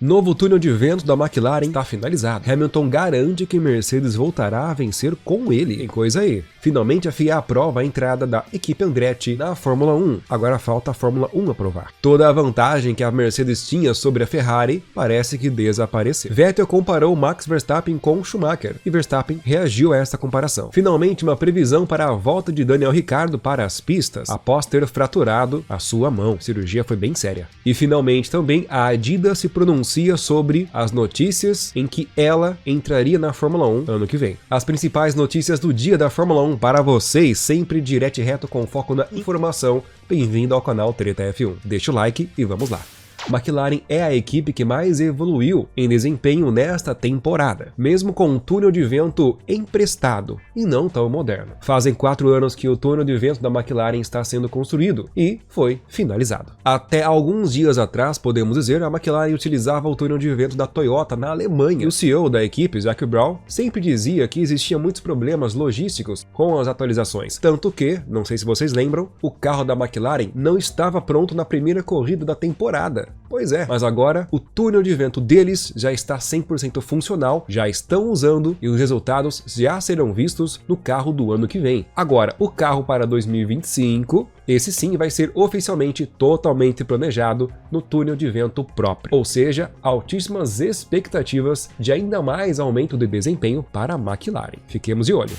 Novo túnel de vento da McLaren está finalizado. Hamilton garante que Mercedes voltará a vencer com ele. Tem coisa aí. Finalmente a FIA aprova a entrada da equipe Andretti na Fórmula 1. Agora falta a Fórmula 1 aprovar. Toda a vantagem que a Mercedes tinha sobre a Ferrari parece que desapareceu. Vettel comparou Max Verstappen com Schumacher e Verstappen reagiu a essa comparação. Finalmente uma previsão para a volta de Daniel Ricciardo para as pistas após ter fraturado a sua mão. A cirurgia foi bem séria. E finalmente também a Adidas se pronuncia sobre as notícias em que ela entraria na Fórmula 1 ano que vem. As principais notícias do dia da Fórmula 1 para vocês, sempre direto e reto com foco na informação. Bem-vindo ao canal Treta F1. Deixa o like e vamos lá. McLaren é a equipe que mais evoluiu em desempenho nesta temporada, mesmo com um túnel de vento emprestado e não tão moderno. Fazem 4 anos que o túnel de vento da McLaren está sendo construído e foi finalizado. Até alguns dias atrás, podemos dizer, a McLaren utilizava o túnel de vento da Toyota na Alemanha. E o CEO da equipe, Zac Brown, sempre dizia que existiam muitos problemas logísticos com as atualizações, tanto que, não sei se vocês lembram, o carro da McLaren não estava pronto na primeira corrida da temporada. Pois é, mas agora o túnel de vento deles já está 100% funcional, já estão usando e os resultados já serão vistos no carro do ano que vem. Agora, o carro para 2025, esse sim vai ser oficialmente totalmente planejado no túnel de vento próprio, ou seja, altíssimas expectativas de ainda mais aumento de desempenho para a McLaren. Fiquemos de olho.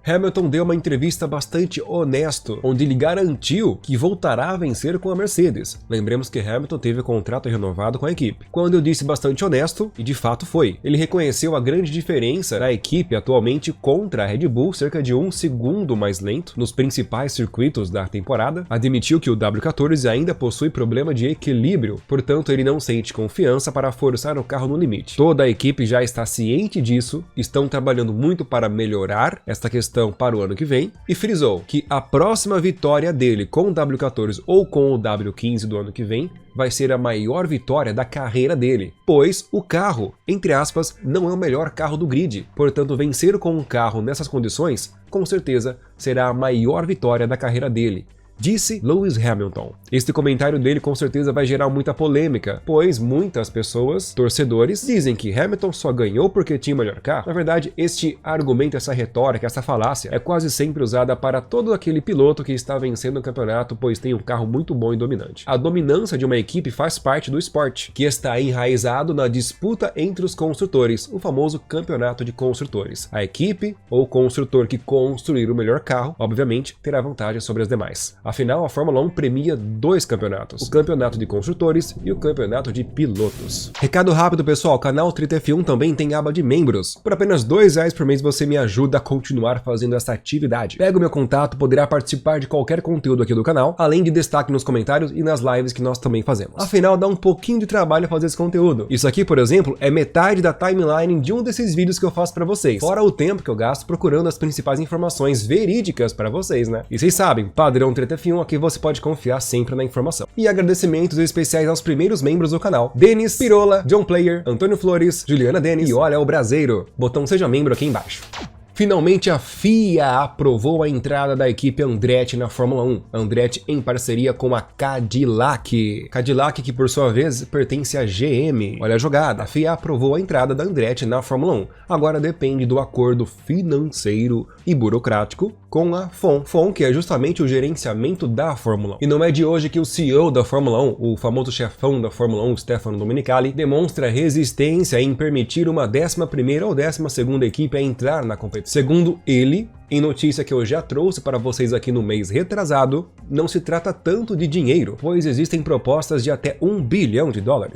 Hamilton deu uma entrevista bastante honesta, onde ele garantiu que voltará a vencer com a Mercedes. Lembremos que Hamilton teve contrato renovado com a equipe. Quando eu disse bastante honesto, e de fato foi, ele reconheceu a grande diferença da equipe atualmente contra a Red Bull, cerca de 1 segundo mais lento nos principais circuitos da temporada, admitiu que o W14 ainda possui problema de equilíbrio, portanto ele não sente confiança para forçar o carro no limite. Toda a equipe já está ciente disso, estão trabalhando muito para melhorar esta questão para o ano que vem, e frisou que a próxima vitória dele com o W14 ou com o W15 do ano que vem vai ser a maior vitória da carreira dele, pois o carro, entre aspas, não é o melhor carro do grid, portanto vencer com um carro nessas condições, com certeza será a maior vitória da carreira dele, disse Lewis Hamilton. Este comentário dele com certeza vai gerar muita polêmica, pois muitas pessoas, torcedores, dizem que Hamilton só ganhou porque tinha o melhor carro. Na verdade, este argumento, essa retórica, essa falácia é quase sempre usada para todo aquele piloto que está vencendo o campeonato, pois tem um carro muito bom e dominante. A dominância de uma equipe faz parte do esporte, que está enraizado na disputa entre os construtores, o famoso campeonato de construtores. A equipe ou construtor que construir o melhor carro, obviamente, terá vantagem sobre as demais. Afinal, a Fórmula 1 premia 2 campeonatos, o campeonato de construtores e o campeonato de pilotos. Recado rápido, pessoal, o canal Treta F1 também tem aba de membros. Por apenas R$2 por mês você me ajuda a continuar fazendo essa atividade. Pega o meu contato, poderá participar de qualquer conteúdo aqui do canal, além de destaque nos comentários e nas lives que nós também fazemos. Afinal, dá um pouquinho de trabalho fazer esse conteúdo. Isso aqui, por exemplo, é metade da timeline de um desses vídeos que eu faço pra vocês, fora o tempo que eu gasto procurando as principais informações verídicas pra vocês, né? E vocês sabem, padrão Treta F1, aqui você pode confiar sempre na informação. E agradecimentos especiais aos primeiros membros do canal: Denis, Pirola, John Player, Antônio Flores, Juliana Denis e olha o Braseiro. Botão seja membro aqui embaixo. Finalmente a FIA aprovou a entrada da equipe Andretti na Fórmula 1. Andretti em parceria com a Cadillac. Cadillac que por sua vez pertence à GM. Olha a jogada, a FIA aprovou a entrada da Andretti na Fórmula 1. Agora depende do acordo financeiro e burocrático com a FOM. FOM, que é justamente o gerenciamento da Fórmula 1. E não é de hoje que o CEO da Fórmula 1, o famoso chefão da Fórmula 1, Stefano Domenicali, demonstra resistência em permitir uma 11ª ou 12ª equipe a entrar na competição. Segundo ele, em notícia que eu já trouxe para vocês aqui no mês retrasado, não se trata tanto de dinheiro, pois existem propostas de até $1 bilhão.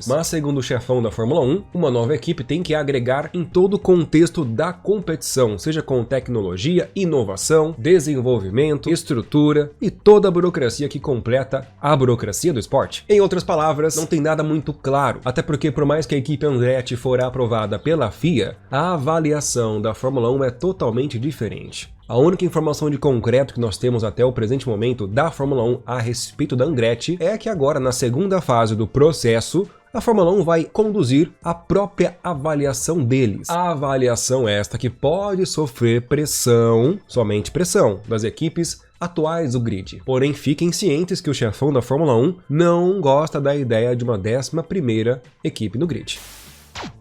Mas segundo o chefão da Fórmula 1, uma nova equipe tem que agregar em todo o contexto da competição, seja com tecnologia, inovação, desenvolvimento, estrutura e toda a burocracia que completa a burocracia do esporte. Em outras palavras, não tem nada muito claro, até porque por mais que a equipe Andretti for aprovada pela FIA, a avaliação da Fórmula 1 é totalmente diferente. A única informação de concreto que nós temos até o presente momento da Fórmula 1 a respeito da Andretti é que agora, na segunda fase do processo, a Fórmula 1 vai conduzir a própria avaliação deles. A avaliação esta que pode sofrer pressão, somente pressão, das equipes atuais do grid. Porém, fiquem cientes que o chefão da Fórmula 1 não gosta da ideia de uma 11ª equipe no grid.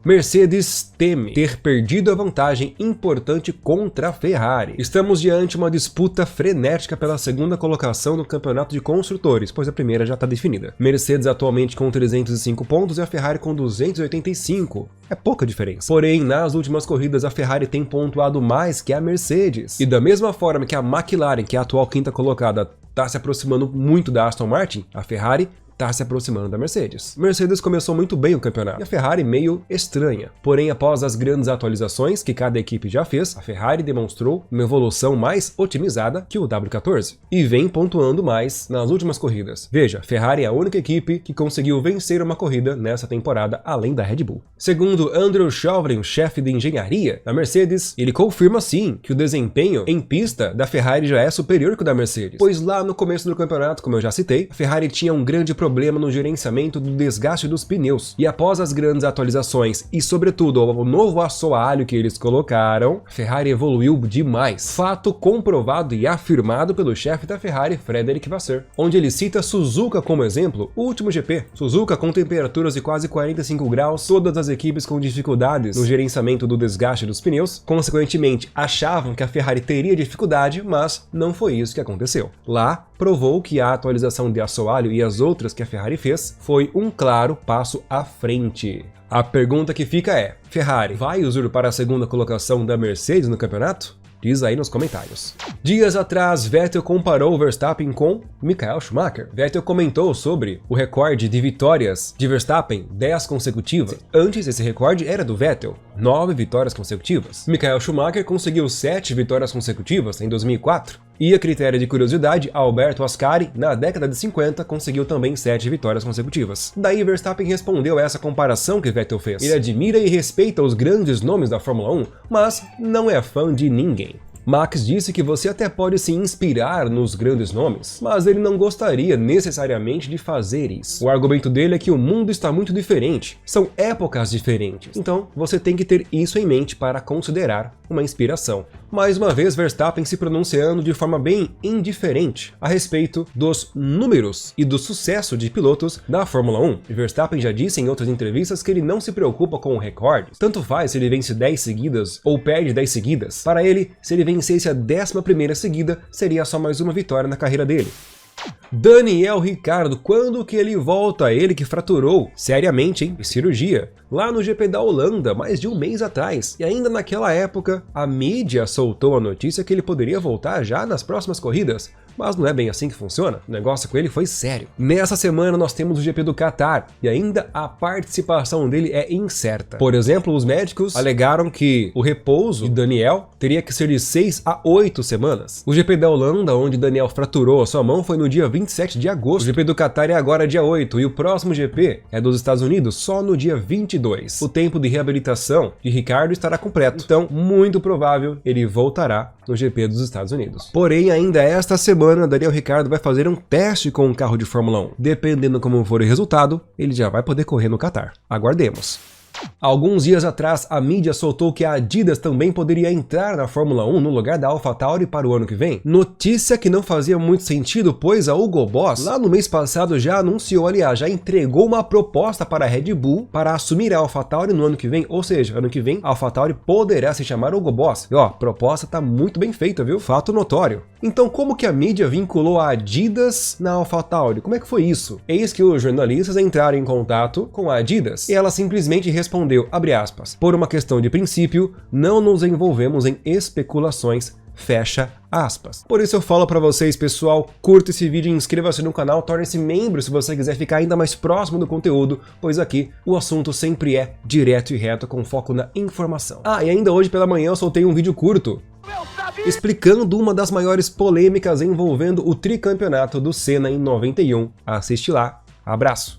Mercedes teme ter perdido a vantagem importante contra a Ferrari. Estamos diante de uma disputa frenética pela segunda colocação no campeonato de construtores, pois a primeira já está definida. Mercedes atualmente com 305 pontos e a Ferrari com 285. É pouca diferença. Porém, nas últimas corridas a Ferrari tem pontuado mais que a Mercedes. E da mesma forma que a McLaren, que é a atual quinta colocada, está se aproximando muito da Aston Martin, a Ferrari está se aproximando da Mercedes. Mercedes começou muito bem o campeonato e a Ferrari meio estranha. Porém, após as grandes atualizações que cada equipe já fez, a Ferrari demonstrou uma evolução mais otimizada que o W14 e vem pontuando mais nas últimas corridas. Veja, a Ferrari é a única equipe que conseguiu vencer uma corrida nessa temporada além da Red Bull. Segundo Andrew Chauvelin, o chefe de engenharia da Mercedes, ele confirma sim que o desempenho em pista da Ferrari já é superior que o da Mercedes, pois lá no começo do campeonato, como eu já citei, a Ferrari tinha um grande problema no gerenciamento do desgaste dos pneus. E após as grandes atualizações e, sobretudo, o novo assoalho que eles colocaram, a Ferrari evoluiu demais. Fato comprovado e afirmado pelo chefe da Ferrari, Frederic Vasseur, onde ele cita Suzuka como exemplo, o último GP. Suzuka com temperaturas de quase 45 graus, todas as equipes com dificuldades no gerenciamento do desgaste dos pneus, consequentemente achavam que a Ferrari teria dificuldade, mas não foi isso que aconteceu. Lá, provou que a atualização de assoalho e as outras que a Ferrari fez foi um claro passo à frente. A pergunta que fica é: Ferrari vai usurpar a segunda colocação da Mercedes no campeonato? Diz aí nos comentários. Dias atrás, Vettel comparou Verstappen com Michael Schumacher. Vettel comentou sobre o recorde de vitórias de Verstappen, 10 consecutivas. Antes, esse recorde era do Vettel, 9 vitórias consecutivas. Michael Schumacher conseguiu 7 vitórias consecutivas em 2004. E a critério de curiosidade, Alberto Ascari, na década de 50, conseguiu também 7 vitórias consecutivas. Daí Verstappen respondeu a essa comparação que Vettel fez. Ele admira e respeita os grandes nomes da Fórmula 1, mas não é fã de ninguém. Max disse que você até pode se inspirar nos grandes nomes, mas ele não gostaria necessariamente de fazer isso. O argumento dele é que o mundo está muito diferente, são épocas diferentes, então você tem que ter isso em mente para considerar uma inspiração. Mais uma vez, Verstappen se pronunciando de forma bem indiferente a respeito dos números e do sucesso de pilotos da Fórmula 1. Verstappen já disse em outras entrevistas que ele não se preocupa com recordes, tanto faz se ele vence 10 seguidas ou perde 10 seguidas. Para ele, se ele vencesse a 11ª seguida, seria só mais uma vitória na carreira dele. Daniel Ricciardo, quando que ele volta? Ele que fraturou seriamente, em cirurgia, lá no GP da Holanda, mais de um mês atrás. E ainda naquela época, a mídia soltou a notícia que ele poderia voltar já nas próximas corridas. Mas não é bem assim que funciona, o negócio com ele foi sério. Nessa semana nós temos o GP do Qatar, e ainda a participação dele é incerta. Por exemplo, os médicos alegaram que o repouso de Daniel teria que ser de 6 a 8 semanas. O GP da Holanda, onde Daniel fraturou a sua mão, foi no dia 27 de agosto. O GP do Qatar é agora dia 8, e o próximo GP é dos Estados Unidos só no dia 22. O tempo de reabilitação de Ricciardo estará completo, então muito provável ele voltará no GP dos Estados Unidos. Porém, ainda esta semana, Daniel Ricciardo vai fazer um teste com um carro de Fórmula 1. Dependendo como for o resultado, ele já vai poder correr no Qatar. Aguardemos. Alguns dias atrás, a mídia soltou que a Adidas também poderia entrar na Fórmula 1 no lugar da AlphaTauri para o ano que vem. Notícia que não fazia muito sentido, pois a Hugo Boss, lá no mês passado, já anunciou, aliás, já entregou uma proposta para a Red Bull para assumir a AlphaTauri no ano que vem, ou seja, ano que vem a AlphaTauri poderá se chamar Hugo Boss. E ó, a proposta tá muito bem feita, viu? Fato notório. Então como que a mídia vinculou a Adidas na AlphaTauri? Como é que foi isso? Eis que os jornalistas entraram em contato com a Adidas e ela simplesmente respondeu, abre aspas, por uma questão de princípio, não nos envolvemos em especulações, fecha aspas. Por isso eu falo pra vocês, pessoal, curta esse vídeo, inscreva-se no canal, torne-se membro se você quiser ficar ainda mais próximo do conteúdo, pois aqui o assunto sempre é direto e reto, com foco na informação. Ah, e ainda hoje pela manhã eu soltei um vídeo curto explicando uma das maiores polêmicas envolvendo o tricampeonato do Senna em 91. Assiste lá. Abraço!